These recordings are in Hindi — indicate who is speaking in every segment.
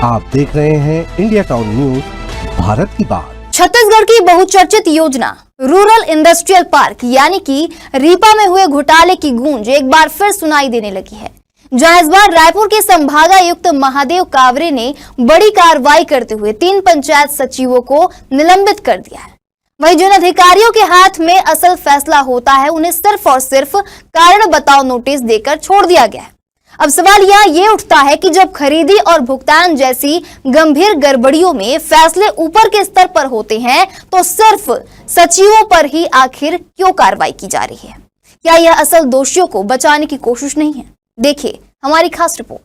Speaker 1: आप देख रहे हैं इंडिया टाउन न्यूज, भारत की बात।
Speaker 2: छत्तीसगढ़ की बहुचर्चित योजना रूरल इंडस्ट्रियल पार्क यानी कि रीपा में हुए घोटाले की गूंज एक बार फिर सुनाई देने लगी है, जहां इस बार रायपुर के संभागायुक्त महादेव कावरे ने बड़ी कार्रवाई करते हुए 3 पंचायत सचिवों को निलंबित कर दिया है। वहीं जिन अधिकारियों के हाथ में असल फैसला होता है, उन्हें सिर्फ और सिर्फ कारण बताओ नोटिस देकर छोड़ दिया गया है। अब सवाल यहाँ ये उठता है कि जब खरीदी और भुगतान जैसी गंभीर गड़बड़ियों में फैसले ऊपर के स्तर पर होते हैं, तो सिर्फ सचिवों पर ही आखिर क्यों कार्रवाई की जा रही है? क्या यह असल दोषियों को बचाने की कोशिश नहीं है? देखिए हमारी खास रिपोर्ट।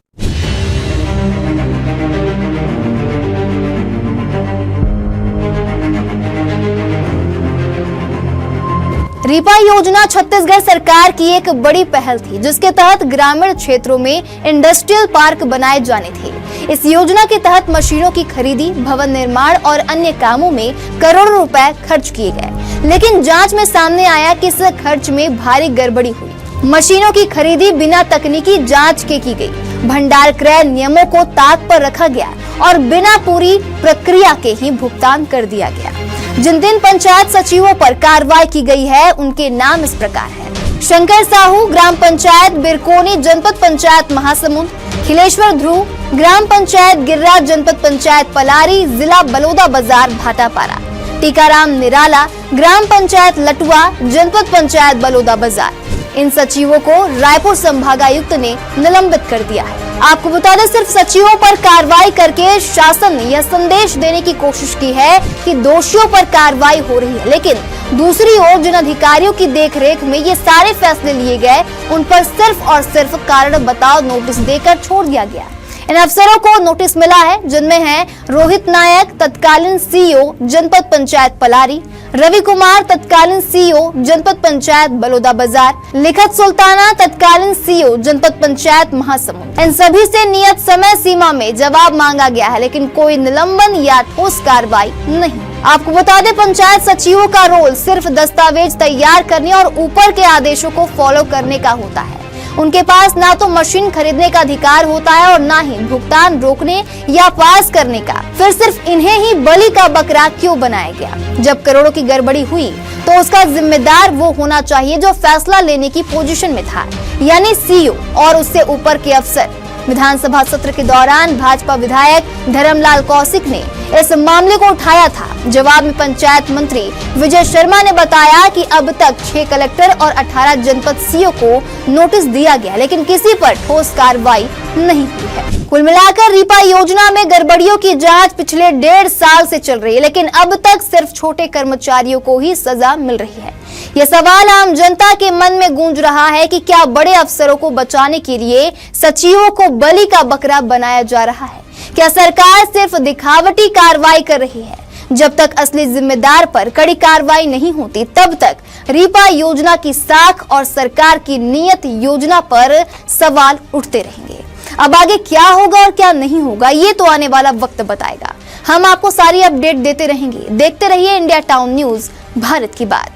Speaker 2: रीपा योजना छत्तीसगढ़ सरकार की एक बड़ी पहल थी, जिसके तहत ग्रामीण क्षेत्रों में इंडस्ट्रियल पार्क बनाए जाने थे। इस योजना के तहत मशीनों की खरीदी, भवन निर्माण और अन्य कामों में करोड़ों रुपए खर्च किए गए, लेकिन जांच में सामने आया कि इस खर्च में भारी गड़बड़ी हुई। मशीनों की खरीदी बिना तकनीकी जांच के की गई, भंडार क्रय नियमों को ताक पर रखा गया और बिना पूरी प्रक्रिया के ही भुगतान कर दिया गया। जिन 3 पंचायत सचिवों पर कार्रवाई की गई है, उनके नाम इस प्रकार हैं: शंकर साहू, ग्राम पंचायत बिरकोनी, जनपद पंचायत महासमुंद; खिलेश्वर ध्रुव, ग्राम पंचायत गिर्रा, जनपद पंचायत पलारी, जिला बलौदाबाजार भाटापारा; टीकाराम निराला, ग्राम पंचायत लटुआ, जनपद पंचायत बलौदाबाजार। इन सचिवों को रायपुर संभागायुक्त ने निलंबित कर दिया है। आपको बता दें, सिर्फ सचिवों पर कार्रवाई करके शासन ने यह संदेश देने की कोशिश की है कि दोषियों पर कार्रवाई हो रही है, लेकिन दूसरी ओर जिन अधिकारियों की देखरेख में ये सारे फैसले लिए गए, उन पर सिर्फ और सिर्फ कारण बताओ नोटिस देकर छोड़ दिया गया। इन अफसरों को नोटिस मिला है, जिनमें हैं रोहित नायक, तत्कालीन सीईओ, जनपद पंचायत पलारी; रवि कुमार, तत्कालीन सीईओ, जनपद पंचायत बलौदाबाजार; लिखत सुल्ताना, तत्कालीन सीईओ, जनपद पंचायत महासमुंद। इन सभी से नियत समय सीमा में जवाब मांगा गया है, लेकिन कोई निलंबन या ठोस कार्रवाई नहीं। आपको बता दें, पंचायत सचिवों का रोल सिर्फ दस्तावेज तैयार करने और ऊपर के आदेशों को फॉलो करने का होता है। उनके पास ना तो मशीन खरीदने का अधिकार होता है और ना ही भुगतान रोकने या पास करने का। फिर सिर्फ इन्हें ही बलि का बकरा क्यों बनाया गया? जब करोड़ों की गड़बड़ी हुई तो उसका जिम्मेदार वो होना चाहिए जो फैसला लेने की पोजीशन में था, यानी सीईओ और उससे ऊपर के अफसर। विधानसभा सत्र के दौरान भाजपा विधायक धर्मलाल कौशिक ने इस मामले को उठाया था। जवाब में पंचायत मंत्री विजय शर्मा ने बताया कि अब तक 6 कलेक्टर और 18 जनपद सीईओ को नोटिस दिया गया, लेकिन किसी पर ठोस कार्रवाई नहीं हुई है। कुल मिलाकर रीपा योजना में गड़बड़ियों की जांच पिछले 1.5 साल से चल रही है, लेकिन अब तक सिर्फ छोटे कर्मचारियों को ही सजा मिल रही है। यह सवाल आम जनता के मन में गूंज रहा है कि क्या बड़े अफसरों को बचाने के लिए सचिवों को बलि का बकरा बनाया जा रहा है? क्या सरकार सिर्फ दिखावटी कार्रवाई कर रही है? जब तक असली जिम्मेदार पर कड़ी कार्रवाई नहीं होती, तब तक रीपा योजना की साख और सरकार की नियत योजना पर सवाल उठते रहेंगे। अब आगे क्या होगा और क्या नहीं होगा, ये तो आने वाला वक्त बताएगा। हम आपको सारी अपडेट देते रहेंगे। देखते रहिए इंडिया टाउन न्यूज, भारत की बात।